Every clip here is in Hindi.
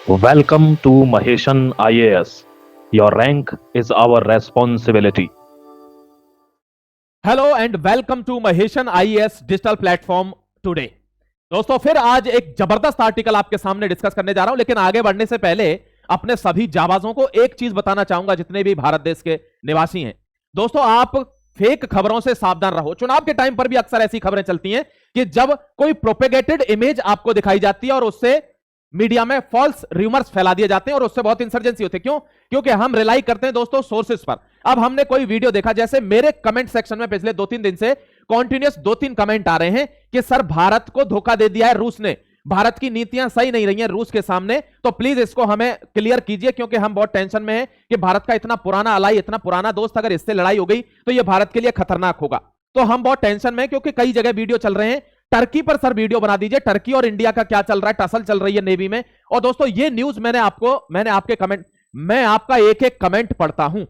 Welcome to Maheshan IAS. Your rank is our responsibility. Hello and welcome to Maheshan IAS digital platform today. दोस्तों फिर आज एक जबरदस्त आर्टिकल आपके सामने डिस्कस करने जा रहा हूं, लेकिन आगे बढ़ने से पहले अपने सभी जाबाजों को एक चीज बताना चाहूंगा, जितने भी भारत देश के निवासी हैं। दोस्तों आप फेक खबरों से सावधान रहो। चुनाव के टाइम पर भी अक्सर ऐसी खबरें चलती हैं कि जब कोई प्रोपेगेटेड इमेज आपको दिखाई जाती है और उससे मीडिया में फॉल्स रूमर्स फैला दिए जाते हैं और उससे बहुत इंसर्जेंसी होती है। क्यों? क्योंकि हम रिलाई करते हैं दोस्तों सोर्सेस पर। अब हमने कोई वीडियो देखा, जैसे मेरे कमेंट सेक्शन में पिछले 2-3 दिन से कॉन्टिन्यूस 2-3 कमेंट आ रहे हैं कि सर भारत को धोखा दे दिया है रूस ने, भारत की नीतियां सही नहीं रही हैं रूस के सामने, तो प्लीज इसको हमें क्लियर कीजिए क्योंकि हम बहुत टेंशन में हैं कि भारत का इतना पुराना अलाई, इतना पुराना दोस्त, अगर इससे लड़ाई हो गई तो यह भारत के लिए खतरनाक होगा। तो हम बहुत टेंशन में हैं क्योंकि कई जगह वीडियो चल रहे हैं। टर्की पर सर वीडियो बना दीजिए, टर्की और इंडिया का क्या चल रहा है, टसल चल रही है नेवी में। और दोस्तों ये न्यूज मैं आपके कमेंट, मैं आपका एक एक कमेंट पढ़ता हूं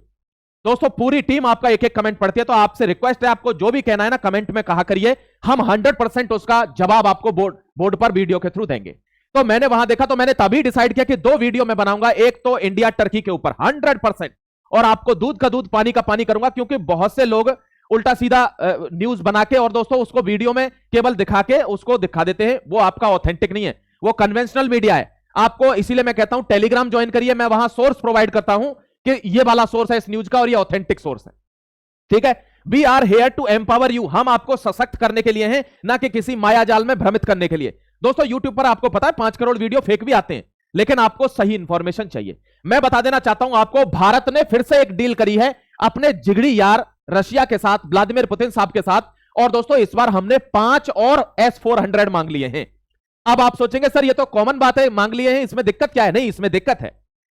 दोस्तों, पूरी टीम आपका एक एक कमेंट पढ़ती है। तो आपसे रिक्वेस्ट है, आपको जो भी कहना है ना कमेंट में कहा करिए, हम 100% उसका जवाब आपको बोर्ड पर वीडियो के थ्रू देंगे। तो मैंने वहां देखा तो मैंने तभी डिसाइड किया कि 2 वीडियो मैं बनाऊंगा, एक तो इंडिया टर्की के ऊपर 100%, और आपको दूध का दूध पानी का पानी करूंगा, क्योंकि बहुत से लोग उल्टा सीधा न्यूज बना के और दोस्तों उसको वीडियो में केवल दिखा के उसको दिखा देते हैं, वो आपका ऑथेंटिक नहीं है, वो कन्वेंशनल मीडिया है। आपको इसीलिए मैं कहता हूं टेलीग्राम ज्वाइन करिए, मैं वहां सोर्स प्रोवाइड करता हूं कि ये वाला सोर्स है इस न्यूज का और ये ऑथेंटिक सोर्स है। ठीक है, we are here to empower you, हम आपको सशक्त करने के लिए हैं, ना कि किसी मायाजाल में भ्रमित करने के लिए। दोस्तों यूट्यूब पर आपको पता है 5 करोड़ वीडियो फेक भी आते हैं, लेकिन आपको सही इंफॉर्मेशन चाहिए। मैं बता देना चाहता हूं आपको, भारत ने फिर से एक डील करी है अपने जिगरी यार रशिया के साथ, व्लादिमीर पुतिन साहब के साथ। और दोस्तों इस बार हमने 5 और S-400 मांग लिए हैं। अब आप सोचेंगे सर ये तो कॉमन बात है, मांग लिए हैं, इसमें दिक्कत क्या है? नहीं, इसमें दिक्कत है।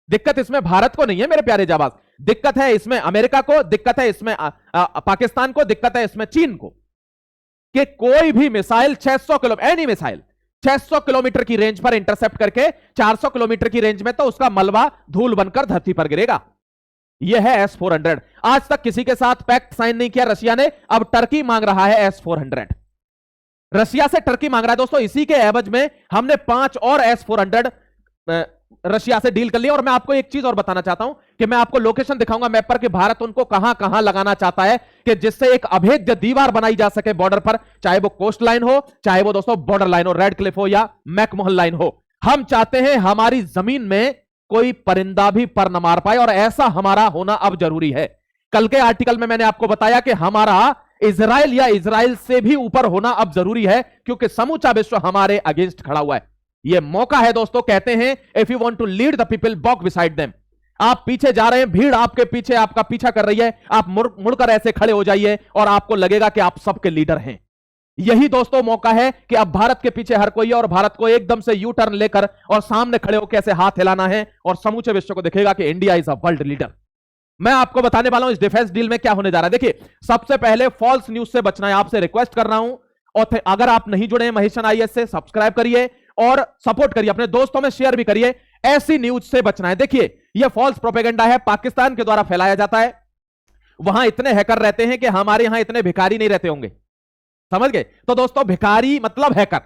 दिक्कत इसमें भारत को नहीं है मेरे प्यारे जाबाज, दिक्कत है इसमें अमेरिका को, दिक्कत है इसमें पाकिस्तान को, दिक्कत है इसमें चीन को। कि कोई भी missile 600 kilometre, any missile 600 kilometre की रेंज पर इंटरसेप्ट करके 400 किलोमीटर की रेंज में तो उसका मलबा धूल बनकर धरती पर गिरेगा। यह है S-400। आज तक किसी के साथ पैक्ट साइन नहीं किया रशिया ने, अब टर्की मांग रहा है S-400, रशिया से टर्की मांग रहा है। दोस्तों इसी के एवज में हमने 5 और S-400 रशिया से डील कर लिया। और मैं आपको एक चीज और बताना चाहता हूं कि मैं आपको लोकेशन दिखाऊंगा मैप पर कि भारत उनको कहां कहां लगाना चाहता है, कि जिससे एक अभेद्य दीवार बनाई जा सके बॉर्डर पर, चाहे वो कोस्ट लाइन हो, चाहे वो दोस्तों बॉर्डर लाइन हो, रेड क्लिफ हो या मैकमोहन लाइन हो। हम चाहते हैं हमारी जमीन में कोई परिंदा भी पर न मार पाए, और ऐसा हमारा होना अब जरूरी है। कल के आर्टिकल में मैंने आपको बताया कि हमारा इजराइल या इजराइल से भी ऊपर होना अब जरूरी है, क्योंकि समूचा विश्व हमारे अगेंस्ट खड़ा हुआ है। यह मौका है दोस्तों, कहते हैं if you want to lead the people walk beside them. आप पीछे जा रहे हैं, भीड़ आपके पीछे आपका पीछा कर रही है, आप मुड़कर ऐसे खड़े हो जाइए और आपको लगेगा कि आप सबके लीडर हैं। यही दोस्तों मौका है कि अब भारत के पीछे हर कोई है और भारत को एकदम से यू टर्न लेकर और सामने खड़े होकर ऐसे हाथ हिलाना है, और समूचे विश्व को दिखेगा कि India is a world leader. मैं आपको बताने वाला हूं इस डिफेंस डील में क्या होने जा रहा है। देखिए, सबसे पहले फॉल्स न्यूज से बचना है, आपसे रिक्वेस्ट कर रहा हूं। और अगर आप नहीं जुड़े हैं महेशन आईएएस से, सब्सक्राइब करिए और सपोर्ट करिए, अपने दोस्तों में शेयर भी करिए। ऐसी न्यूज से बचना है। देखिए, यह फॉल्स प्रोपेगेंडा है, पाकिस्तान के द्वारा फैलाया जाता है। वहां इतने हैकर रहते हैं कि हमारे यहां इतने भिखारी नहीं रहते होंगे, समझ गए? तो दोस्तों भिखारी मतलब हैकर,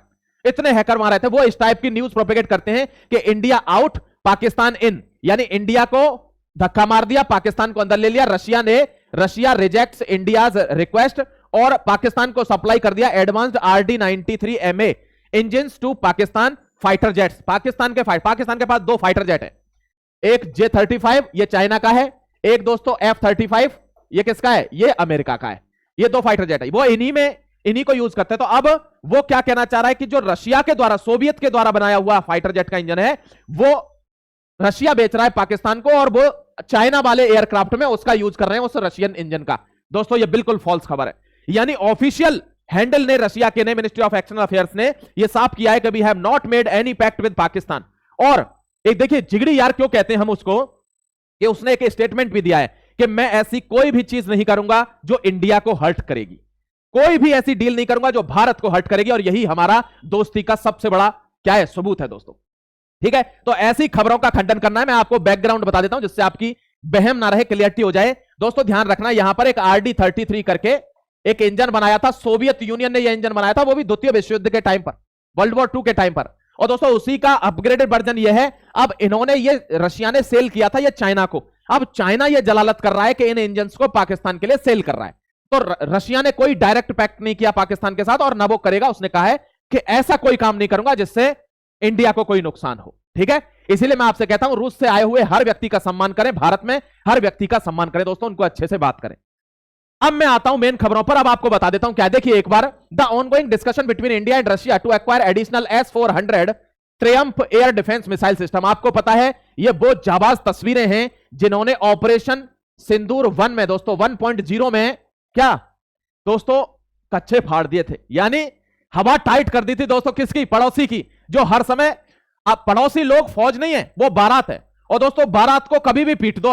इतने हैकर वहां रहते हैं, वो इस टाइप की न्यूज प्रोपेगेट करते हैं कि इंडिया आउट पाकिस्तान इन, यानी इंडिया को धक्का मार दिया, पाकिस्तान को अंदर ले लिया। रशिया रिजेक्ट्स इंडियाज रिक्वेस्ट और पाकिस्तान को सप्लाई कर दिया advanced RD-93MA engine to Pakistan fighter jets. Pakistan के पास 2 फाइटर जेट है, एक J-35 ये चाइना का है, एक दोस्तों F-35 ये किसका है? ये अमेरिका का है। ये 2 फाइटर जेट है, वो इन्हीं को यूज करते हैं। तो अब वो क्या कहना चाह रहा है कि जो रशिया के द्वारा, सोवियत के द्वारा बनाया हुआ फाइटर जेट का इंजन है, वो रशिया बेच रहा है पाकिस्तान को, और वो चाइना वाले एयरक्राफ्ट में उसका यूज कर रहे हैं, उस रशियन इंजन का। दोस्तों ये बिल्कुल फॉल्स खबर है। यानी ऑफिशियल हैंडल ने, रशिया के ने, मिनिस्ट्री ऑफ एक्सटर्नल अफेयर्स ने यह साफ किया है कि we have not made any pact with Pakistan. और एक देखिए जिगरी यार क्यों कहते हैं हम उसको, कि उसने एक स्टेटमेंट भी दिया है कि मैं ऐसी कोई भी चीज नहीं करूंगा जो इंडिया को हर्ट करेगी, कोई भी ऐसी डील नहीं करूंगा जो भारत को हर्ट करेगी। और यही हमारा दोस्ती का सबसे बड़ा क्या है? सबूत है दोस्तों। ठीक है, तो ऐसी खबरों का खंडन करना है। मैं आपको बैकग्राउंड बता देता हूं जिससे आपकी बहम ना रहे, क्लियरिटी हो जाए। दोस्तों ध्यान रखना, यहां पर एक RD-33 करके एक इंजन बनाया था, सोवियत यूनियन ने यह इंजन बनाया था, वो भी द्वितीय विश्व युद्ध के टाइम पर, वर्ल्ड वॉर 2 के टाइम पर। और दोस्तों उसी का अपग्रेडेड वर्जन ये है। अब इन्होंने ये रशिया ने सेल किया था ये चाइना को, अब चाइना ये जलालत कर रहा है कि इन इंजन को पाकिस्तान के लिए सेल कर रहा है। तो रशिया ने कोई डायरेक्ट पैक्ट नहीं किया पाकिस्तान के साथ और ना वो करेगा। उसने कहा है कि ऐसा कोई काम नहीं करूंगा जिससे इंडिया को कोई नुकसान हो। ठीक है, इसीलिए मैं आपसे कहता हूं रूस से आए हुए हर व्यक्ति का सम्मान करें, भारत में हर व्यक्ति का सम्मान करें दोस्तों, उनको अच्छे से बात करें। अब मैं आता हूं मेन खबरों पर, अब आपको बता देता हूं क्या। देखिए एक बार, the ongoing discussion between India and Russia to acquire additional S-400 triumph air defence missile system. आपको पता है ये वो जाबाज तस्वीरें हैं जिन्होंने ऑपरेशन सिंदूर 1 में दोस्तों 1.0 में क्या दोस्तों कच्चे फाड़ दिए थे, यानी हवा टाइट कर दी थी दोस्तों किसकी, पड़ोसी की। जो हर समय, अब पड़ोसी लोग फौज नहीं है, वो बारात है। और दोस्तों बारात को कभी भी पीट दो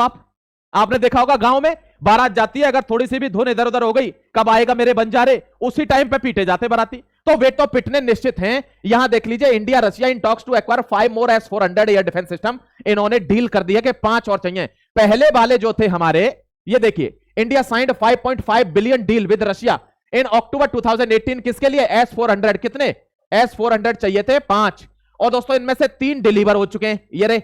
आपने देखा होगा गांव में बारात जाती है, अगर थोड़ी सी भी धुन इधर उधर हो गई, कब आएगा मेरे बंजारे, उसी टाइम पे पीटे जाते बाराती। तो वे तो पिटने निश्चित हैं। यहां देख लीजिए, India Russia in talks to acquire 5 more S-400 air defence system. इन्होंने डील कर दिया कि 5 और चाहिए। पहले वाले जो थे हमारे, ये देखिए, India signed 5.5 billion deal with Russia in October 2018। किसके लिए? S-400। कितने S-400 चाहिए थे? 5। और दोस्तों इनमें से 3 डिलीवर हो चुके हैं, ये रे,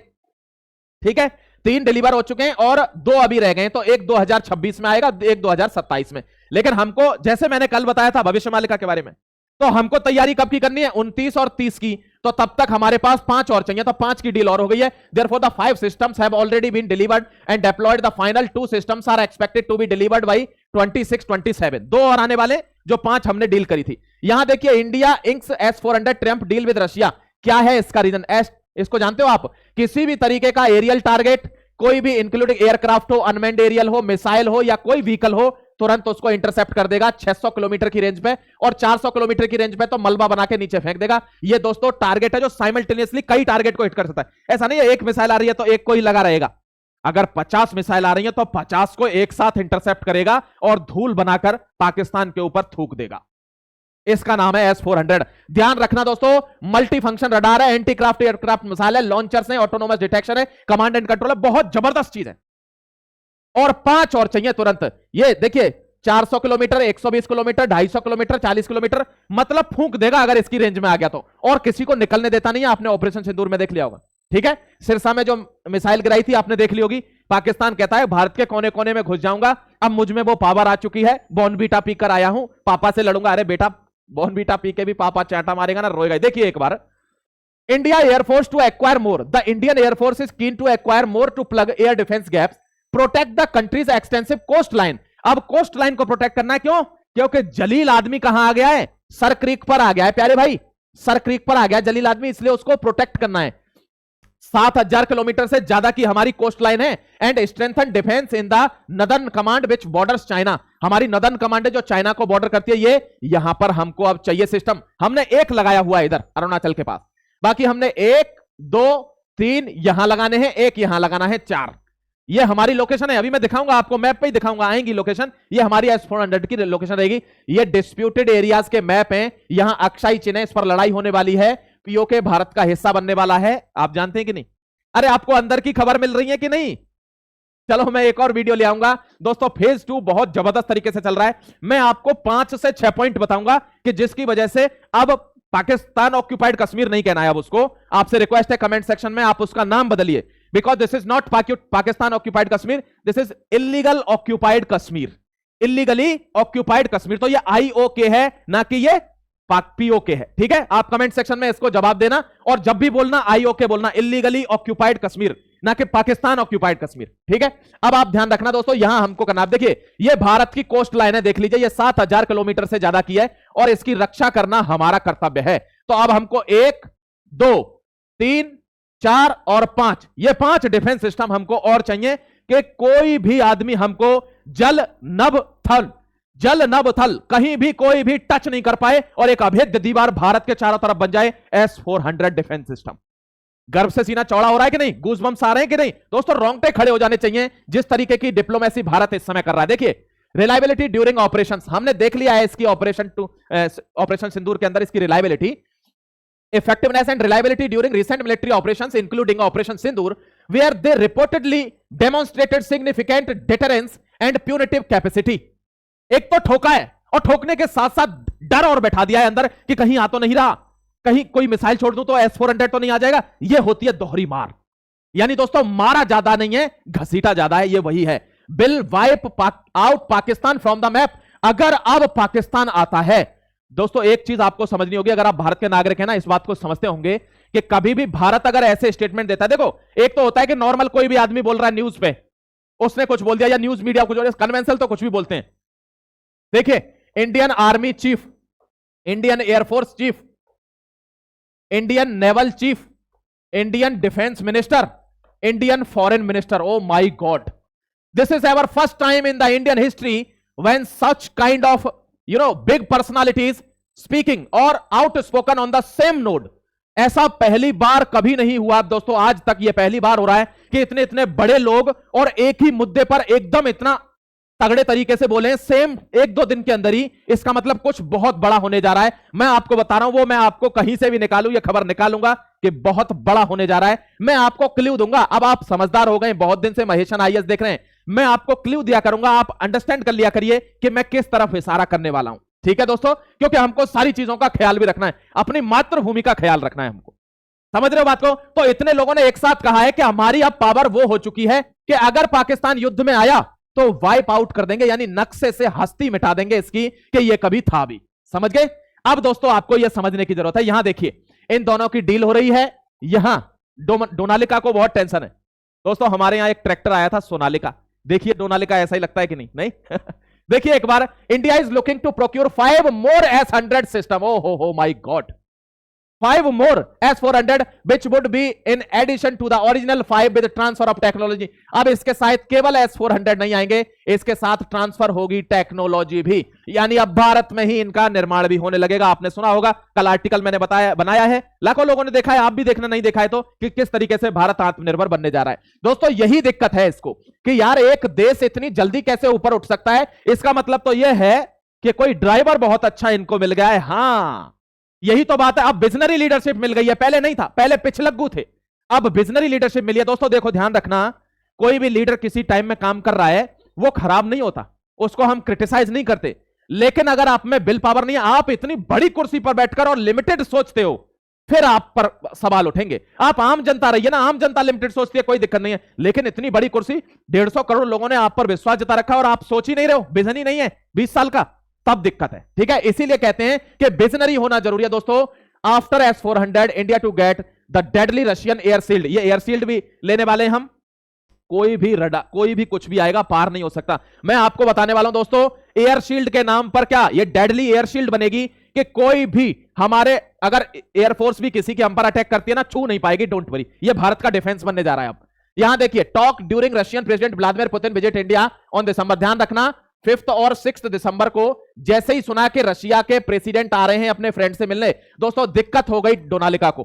ठीक है, 3 डिलीवर हो चुके हैं और 2 अभी रह गए। तो एक 2026 में आएगा, एक 2027 में। लेकिन हमको, जैसे मैंने कल बताया था भविष्य मालिका के बारे में, तो हमको तैयारी कब की करनी है? 29 और 30 की। तो तब तक हमारे पास 5 और चाहिए, तो 5 की डील और हो गई है। Therefore the 5 systems have already been delivered and deployed. The final 2 systems are expected to be delivered by 26-27। 2 और आने वाले, जो 5 हमने डील करी थी। यहां देखिए, India inks S-400 Trump deal with Russia. क्या है इसका रीजन? इसको जानते हो आप? किसी भी तरीके का एरियल टारगेट, कोई भी इंक्लूडिंग एयरक्राफ्ट हो, अनमैन्ड एरियल हो, मिसाइल हो या कोई व्हीकल हो, तुरंत उसको इंटरसेप्ट कर देगा 600 किलोमीटर की रेंज पे, और 400 किलोमीटर की रेंज पे तो मलबा बना के नीचे फेंक देगा। ये दोस्तों टारगेट है जो साइमल्टेनियसली कई टारगेट को हिट कर सकता है। ऐसा नहीं है एक मिसाइल आ रही है तो एक को ही लगा रहेगा। अगर 50 मिसाइल आ रही है तो 50 को एक साथ इंटरसेप्ट करेगा और धूल बनाकर पाकिस्तान के ऊपर थूक देगा। इसका नाम है S-400। ध्यान रखना दोस्तों, मल्टी फंक्शन रडार है, एंटी क्राफ्ट एयरक्राफ्ट मिसाइल है, लॉन्चर्स है, ऑटोनोमस डिटेक्शन है, कमांड एंड कंट्रोल है, बहुत जबरदस्त चीज है। और 5 और चाहिए तुरंत। ये देखिए, 400 किलोमीटर, 120 किलोमीटर, 250 किलोमीटर, 40 किलोमीटर, मतलब फूंक देगा अगर इसकी रेंज में आ गया तो। और किसी को निकलने देता नहीं है, आपने ऑपरेशन सिंदूर में देख लिया होगा। ठीक है, सिरसा में जो मिसाइल गिराई थी आपने देख ली होगी। पाकिस्तान कहता है भारत के कोने कोने में घुस जाऊंगा, अब मुझ में वो पावर आ चुकी है, बॉर्नवीटा पीकर आया हूं, पापा से लड़ूंगा। अरे बेटा, बॉर्नवीटा पी के भी पापा चाटा मारेगा ना, रोएगा। देखिए एक बार, India air force to acquire more, the Indian air force is keen to acquire more to plug air defence gaps, protect the country's extensive coast line. अब कोस्ट लाइन को प्रोटेक्ट करना है, क्यों? क्योंकि जलील आदमी कहां आ गया है? सर क्रीक पर आ गया है प्यारे भाई, सर क्रीक पर आ गया जलील आदमी, इसलिए उसको प्रोटेक्ट करना है। 7000 किलोमीटर से ज्यादा की हमारी कोस्ट लाइन है। And strengthen defence in the northern command which borders China, हमारी नदर्न कमांड है जो चाइना को बॉर्डर करती है। ये यहां पर हमको अब चाहिए सिस्टम। हमने एक लगाया हुआ है इधर अरुणाचल के पास, बाकी हमने 1, 2, 3 यहां लगाने हैं, एक यहां लगाना है, 4। ये हमारी लोकेशन है, अभी मैं दिखाऊंगा आपको, मैप पे ही दिखाऊंगा, आएंगी लोकेशन। ये हमारी S-400 की लोकेशन रहेगी। ये डिस्प्यूटेड एरियाज के मैप हैं, यहां अक्साई चीन है, इस पर लड़ाई होने वाली है। पीओके भारत का हिस्सा बनने वाला है, आप जानते हैं कि नहीं? अरे आपको अंदर की खबर मिल रही है कि नहीं? चलो मैं एक और वीडियो ले आऊंगा दोस्तों। फेज 2 बहुत जबरदस्त तरीके से चल रहा है। मैं आपको 5 से 6 पॉइंट बताऊंगा कि जिसकी वजह से अब पाकिस्तान ऑक्यूपाइड कश्मीर नहीं कहना है अब उसको। आपसे रिक्वेस्ट है कमेंट सेक्शन में आप उसका नाम बदलिए, because this is not Pakistan occupied Kashmir, this is illegal occupied Kashmir, illegally occupied Kashmir. तो ये IOK है, ना कि ये POK है। ठीक है, आप कमेंट सेक्शन में इसको जवाब देना, और जब भी बोलना IOK बोलना, इलीगली ऑक्यूपाइड कश्मीर, ना कि पाकिस्तान ऑक्यूपाइड कश्मीर। ठीक है, अब आप ध्यान रखना दोस्तों, यहां हमको करना, आप देखिए ये भारत की कोस्ट लाइन है, देख लीजिए, ये 7000 किलोमीटर से ज्यादा की है और इसकी रक्षा करना हमारा कर्तव्य है। तो अब हमको 1, 2, 3, 4 और 5, ये 5 डिफेंस सिस्टम हमको और चाहिए कि कोई भी आदमी हमको जल नभ थल कहीं भी कोई भी टच नहीं कर पाए, और एक अभेद्य दीवार भारत के चारों तरफ बन जाए। S-400 defence system. गर्व से सीना चौड़ा हो रहा है कि नहीं? गूज़बम्स आ रहे हैं कि नहीं? दोस्तों रोंगटे खड़े हो जाने चाहिए जिस तरीके की डिप्लोमेसी भारत इस समय कर रहा है। देखिए, रिलायबिलिटी ड्यूरिंग ऑपरेशंस, हमने देख लिया है इसकी ऑपरेशन सिंदूर के अंदर इसकी reliability, effectiveness and reliability during recent military operations including Operation Sindoor, where they reportedly demonstrated significant deterrence and punitive capacity। एक तो ठोका है और ठोकने के साथ साथ डर और बैठा दिया है अंदर कि कहीं आ तो नहीं रहा। कहीं कोई मिसाइल छोड़ दूं तो S-400 तो नहीं आ जाएगा। ये होती है दोहरी मार। यानी दोस्तों मारा ज्यादा नहीं है, घसीटा ज्यादा है। ये वही है, will wipe out Pakistan from the map. अगर अब पाकिस्तान आता है, दोस्तों एक चीज आपको समझनी होगी, अगर आप भारत के नागरिक हैं ना, इस बात को समझते होंगे कि कभी भी भारत अगर ऐसे स्टेटमेंट देता है, देखो एक तो होता है कि नॉर्मल कोई भी आदमी बोल रहा है न्यूज पे, उसने कुछ बोल दिया या न्यूज मीडिया कुछ बोल दिया, कन्वेंशनल तो कुछ भी बोलते हैं। देखिए, Indian army chief, Indian air force chief, Indian naval chief, Indian defence minister, Indian foreign minister. Oh my God, this is ever first time in the Indian history when such kind of big personalities speaking or outspoken on the same note। ऐसा पहली बार कभी नहीं हुआ दोस्तों, आज तक ये पहली बार हो रहा है कि इतने इतने बड़े लोग और एक ही मुद्दे पर एकदम इतना तगड़े तरीके से बोले सेम एक दो दिन के अंदर ही। इसका मतलब कुछ बहुत बड़ा होने जा रहा है। मैं आपको बता रहा हूं, वो मैं आपको कहीं से भी निकालूं, ये खबर निकालूंगा कि बहुत बड़ा होने जा रहा है। मैं आपको क्ल्यू दूंगा। अब आप समझदार हो गए, बहुत दिन से महेशन आईएएस देख रहे हैं, मैं आपको क्ल्यू दिया करूंगा, आप अंडरस्टैंड कर लिया करिए कि मैं किस तरफ इशारा करने वाला हूं। ठीक है दोस्तों, क्योंकि हमको सारी चीजों का ख्याल भी रखना है, अपनी मातृभूमि का ख्याल रखना है हमको। समझ रहे हो बात को? तो इतने लोगों ने एक साथ कहा है कि हमारी अब पावर वो हो चुकी है कि अगर पाकिस्तान युद्ध में आया तो वाइप आउट कर देंगे, यानी नक्शे से हस्ती मिटा देंगे इसकी कि ये कभी था भी। समझ गए? अब दोस्तों आपको यह समझने की जरूरत है। यहां देखिए, इन दोनों की डील हो रही है। यहां डोनालिका को बहुत टेंशन है दोस्तों। हमारे यहां एक ट्रैक्टर आया था सोनालिका, देखिए डोनालिका ऐसा ही लगता है कि नहीं? नहीं देखिए एक बार, India is looking to procure 5 more S-100 system. ओ हो my God, 5 more S-400 which would be in addition to the original 5 with transfer of technology। अब इसके साथ केवल S-400 नहीं आएंगे, इसके साथ ट्रांसफर होगी टेक्नोलॉजी भी, यानी अब भारत में ही इनका निर्माण भी होने लगेगा। आपने सुना होगा, कल आर्टिकल मैंने बनाया है, लाखों लोगों ने देखा है, आप भी देखना नहीं देखा है तो, कि किस तरीके से भारत आत्मनिर्भर बनने जा रहा है। दोस्तों यही दिक्कत है इसको कि यार एक देश इतनी जल्दी कैसे ऊपर उठ सकता है। इसका मतलब तो यह है कि कोई ड्राइवर बहुत अच्छा इनको मिल गया है। हां, यही तो बात है। अब विजनरी लीडरशिप मिल गई है, पहले नहीं था, पहले पिछलग्गू थे, अब विजनरी लीडरशिप मिली है। दोस्तों देखो, ध्यान रखना, कोई भी लीडर किसी टाइम में काम कर रहा है वो खराब नहीं होता, उसको हम क्रिटिसाइज नहीं करते, लेकिन अगर आप में विल पावर नहीं है, आप इतनी बड़ी कुर्सी पर बैठकर और लिमिटेड सोचते हो, फिर आप पर सवाल उठेंगे। आप आम जनता रहिए ना, आम जनता लिमिटेड सोचती है, कोई दिक्कत नहीं है, लेकिन इतनी बड़ी कुर्सी, 150 करोड़ लोगों ने आप पर विश्वास जता रखा है और आप सोच ही नहीं रहे हो, विजन ही नहीं है 20 साल का, तब दिक्कत है। ठीक है, इसीलिए कहते हैं कि विजनरी होना जरूरी है दोस्तों। After S-400 India to get the deadly Russian air shield, ये एयर शील्ड भी लेने वाले हैं हम। कोई भी रडा, कोई भी कुछ भी आएगा, पार नहीं हो सकता। मैं आपको बताने वाला हूं दोस्तों, एयर शील्ड के नाम पर क्या ये डेडली एयर शील्ड बनेगी कि कोई भी हमारे, अगर एयरफोर्स भी किसी के हम पर अटैक करती है ना, छू नहीं पाएगी। डोंट वरी, ये भारत का डिफेंस बनने जा रहा है। अब यहां देखिए, talk during Russian president Vladimir Putin visit India on December. ध्यान रखना, 5 और 6 दिसंबर को जैसे ही सुना कि रशिया के प्रेसिडेंट आ रहे हैं अपने फ्रेंड से मिलने, दोस्तों दिक्कत हो गई डोनालिका को,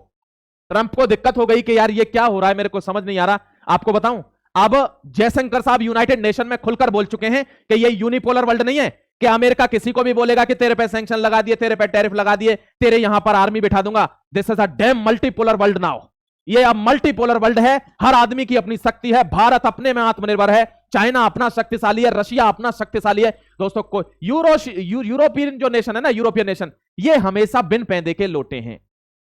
ट्रंप को दिक्कत हो गई कि यार ये क्या हो रहा है, मेरे को समझ नहीं आ रहा। आपको बताऊं, अब जयशंकर साहब यूनाइटेड नेशन में खुलकर बोल चुके हैं कि ये यूनिपोलर वर्ल्ड नहीं है कि अमेरिका किसी को भी बोलेगा कि तेरे पे सैंक्शन लगा दिए, तेरे पे टैरिफ लगा दिए, तेरे यहां पर आर्मी बिठा दूंगा। This is a dam multipolar world now. ये अब मल्टीपोलर वर्ल्ड है, हर आदमी की अपनी शक्ति है, भारत अपने में आत्मनिर्भर है, चाइना अपना शक्तिशाली है, रशिया अपना शक्तिशाली है। दोस्तों को यूरोपियन जो नेशन है ना, यूरोपियन नेशन, ये हमेशा बिन पैंदे के लोटे हैं।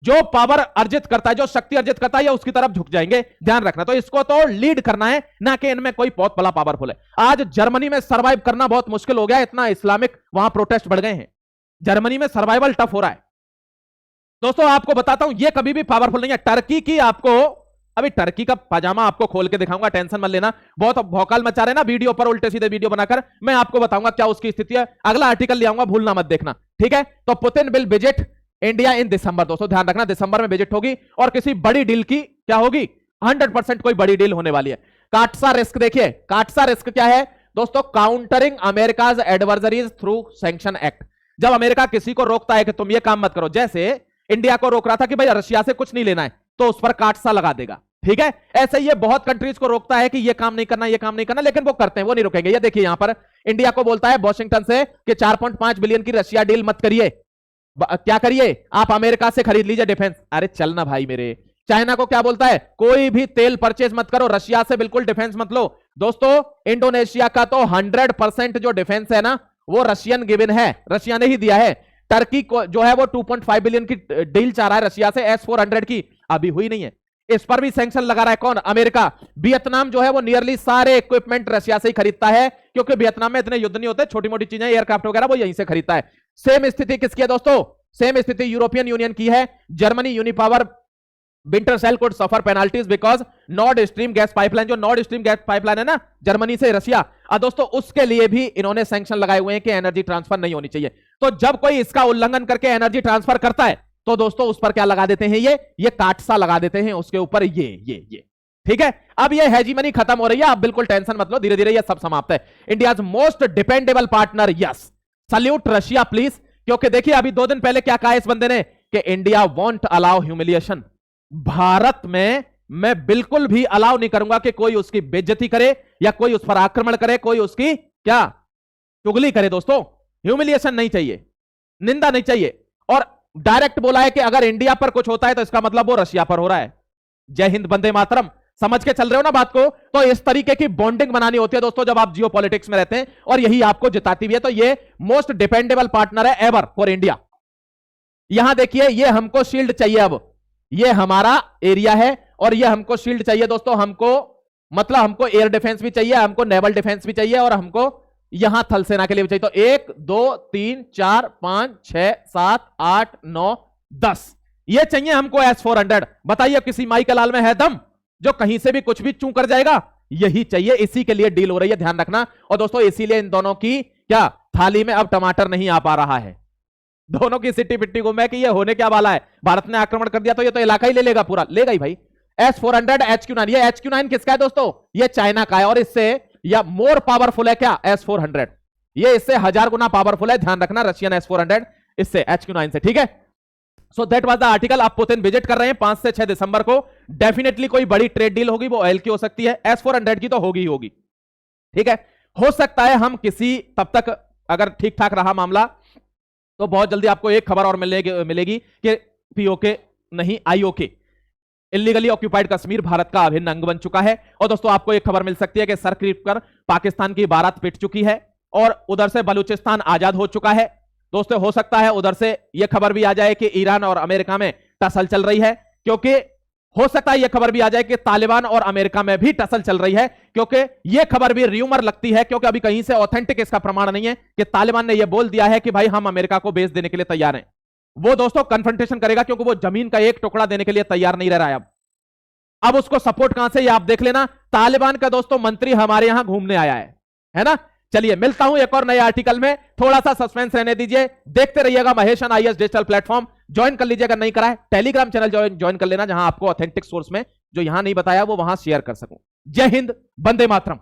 जो पावर अर्जित करता है, जो शक्ति अर्जित करता है, या उसकी तरफ झुक जाएंगे। ध्यान रखना, तो इसको तो लीड करना है, ना कि इनमें कोई बहुत बड़ा पावरफुल है। आज जर्मनी में सर्वाइव करना बहुत मुश्किल हो गया, इतना इस्लामिक वहां प्रोटेस्ट बढ़ गए हैं, जर्मनी में सर्वाइवल टफ हो रहा है। दोस्तों आपको बताता हूं, ये कभी भी पावरफुल नहीं है। टर्की की आपको, अभी टर्की का पजामा आपको खोल के दिखाऊंगा, टेंशन मत लेना। बहुत भौकाल मचा रहे ना वीडियो पर, उल्टे सीधे वीडियो बनाकर, मैं आपको बताऊंगा क्या उसकी स्थिति है। अगला आर्टिकल ले आऊंगा, भूलना मत देखना, ठीक है। तो Putin will visit India in December. दोस्तों ध्यान रखना, दिसंबर में विजिट होगी और किसी बड़ी डील की क्या होगी, 100% कोई बड़ी डील होने वाली है। काटसा रिस्क देखिए, काटसा रिस्क क्या है दोस्तों, countering America's adversaries through sanction act. जब अमेरिका किसी को रोकता है कि तुम ये काम मत करो, जैसे इंडिया को रोक रहा था कि भाई रशिया से कुछ नहीं लेना है, तो उस पर काटसा लगा देगा, ठीक है। ऐसे ये बहुत कंट्रीज को रोकता है कि ये काम नहीं करना, ये काम नहीं करना, लेकिन वो करते हैं, वो नहीं रुकेंगे। ये देखिए यहां पर इंडिया को बोलता है वॉशिंगटन से कि 4.5 बिलियन की रशिया डील मत करिए, क्या करिए, आप अमेरिका से खरीद लीजिए डिफेंस। अरे चलना भाई मेरे। चाइना को क्या बोलता है, कोई भी तेल परचेज मत करो, रशिया से बिल्कुल डिफेंस मत लो। दोस्तों इंडोनेशिया का तो 100% जो डिफेंस है ना, वो रशियन गिवन है, रशिया ने ही दिया है। टर्की को जो है वो 2.5 बिलियन की डील चाह रहा है रशिया से S-400 की, अभी हुई नहीं है। इस पर भी सैंक्शन लगा रहा है कौन? अमेरिका। वियतनाम जो है वो नियरली सारे इक्विपमेंट रशिया से ही खरीदता है, क्योंकि वियतनाम में इतने युद्ध नहीं होते, छोटी मोटी चीजें एयरक्राफ्ट वगैरह वो यहीं से खरीदता है। सेम स्थिति किसकी है दोस्तों? सेम स्थिति यूरोपियन यूनियन की है। Germany Uniper Wintershall could suffer penalties because Nord Stream gas pipeline, जो नॉर्ड स्ट्रीम गैस पाइपलाइन है ना जर्मनी से रशिया, दोस्तों उसके लिए भी इन्होंने सैंक्शन लगाए हुए हैं कि एनर्जी ट्रांसफर नहीं होनी चाहिए। तो जब कोई इसका उल्लंघन करके एनर्जी ट्रांसफर करता है तो दोस्तों उस पर क्या लगा देते हैं? ये काटसा लगा देते हैं उसके ऊपर, ये ठीक है। अब ये हेजीमनी खत्म हो रही है, आप बिल्कुल टेंशन मत लो, धीरे धीरे ये सब समाप्त है। India's most dependable partner, yes, salute Russia please. क्योंकि देखिए अभी 2 दिन पहले क्या कहा इस बंदे ने कि India won't allow humiliation. Bharat में मैं बिल्कुल भी अलाउ नहीं करूंगा कि कोई उसकी बेइज्जती करे या कोई उस पर आक्रमण करे, कोई उसकी क्या चुगली करे। दोस्तों ह्यूमिलिएशन नहीं चाहिए, निंदा नहीं चाहिए। और डायरेक्ट बोला है कि अगर इंडिया पर कुछ होता है तो इसका मतलब वो रशिया पर हो रहा है। जय हिंद, वंदे मातरम। समझ के चल रहे हो ना बात को? तो इस तरीके की बॉन्डिंग बनानी होती है दोस्तों जब आप जियो पॉलिटिक्स में रहते हैं, और यही आपको जिताती भी है। तो ये मोस्ट डिपेंडेबल पार्टनर है एवर फॉर इंडिया। यहां देखिए ये हमको शील्ड चाहिए, अब ये हमारा एरिया है और ये हमको शील्ड चाहिए दोस्तों। हमको मतलब हमको एयर डिफेंस भी चाहिए, हमको नेवल डिफेंस भी चाहिए, और हमको यहां थल सेना के लिए भी चाहिए। तो 1 2 3 4 5 6 7 8 9 10 ये चाहिए हमको S-400। बताइए किसी माई के लाल में है दम जो कहीं से भी कुछ भी चूं कर जाएगा? यही चाहिए, इसी के लिए डील हो रही है, ध्यान रखना। और दोस्तों इसीलिए इन दोनों की क्या थाली में अब टमाटर नहीं आ पा रहा है। दोनों की सिट्टी पिट्टी घूम है कि ये होने क्या वाला है। भारत ने आक्रमण कर दिया तो ये तो इलाका ही ले लेगा, पूरा लेगा ही भाई। S-400 HQ-9, ये HQ-9 किसका है दोस्तों? ये चाइना का है, और इससे या मोर पावरफुल है क्या S-400? ये इससे 1000 गुना पावरफुल है, ध्यान रखना, रशियन S-400 इससे HQ-9 से, ठीक है। So that was the article. आप पुतिन विजिट कर रहे हैं 5 से 6 दिसंबर को। डेफिनेटली कोई बड़ी ट्रेड डील होगी, वो ऑयल की हो सकती है, S-400 की तो होगी ही होगी, ठीक है। हो सकता है हम किसी, तब तक अगर ठीक ठाक रहा मामला तो बहुत जल्दी आपको एक खबर और मिलेगी कि पीओके नहीं IOK, illegally occupied Kashmir, Bharat का अभिन्न अंग बन चुका है। और दोस्तों आपको एक खबर मिल सकती है कि सर क्रीप कर पाकिस्तान की बारात पिट चुकी है और उधर से बलूचिस्तान आजाद हो चुका है। दोस्तों हो सकता है उधर से यह खबर भी आ जाए कि ईरान और अमेरिका में टसल चल रही है, क्योंकि हो सकता है यह खबर भी आ जाए कि तालिबान और अमेरिका में भी टसल चल रही है, क्योंकि यह खबर भी र्यूमर लगती है, क्योंकि अभी कहीं से ऑथेंटिक इसका प्रमाण नहीं है कि तालिबान ने यह बोल दिया है कि भाई हम अमेरिका को बेस देने के लिए तैयार हैं। वो दोस्तों कन्फ्रंटेशन करेगा, क्योंकि वो जमीन का एक टुकड़ा देने के लिए तैयार नहीं रह रहा है। अब उसको सपोर्ट कहां से, ये आप देख लेना। तालिबान का दोस्तों मंत्री हमारे यहां घूमने आया है ना। चलिए मिलता हूं एक और नए आर्टिकल में, थोड़ा सा सस्पेंस रहने दीजिए, देखते रहिएगा Maheshan IAS digital platform. Join कर लीजिए अगर नहीं करा है, टेलीग्राम चैनल ज्वाइन कर लेना, जहां आपको ऑथेंटिक सोर्स में जो यहां नहीं बताया वो वहां शेयर कर सकूं। जय हिंद, वंदे मातरम।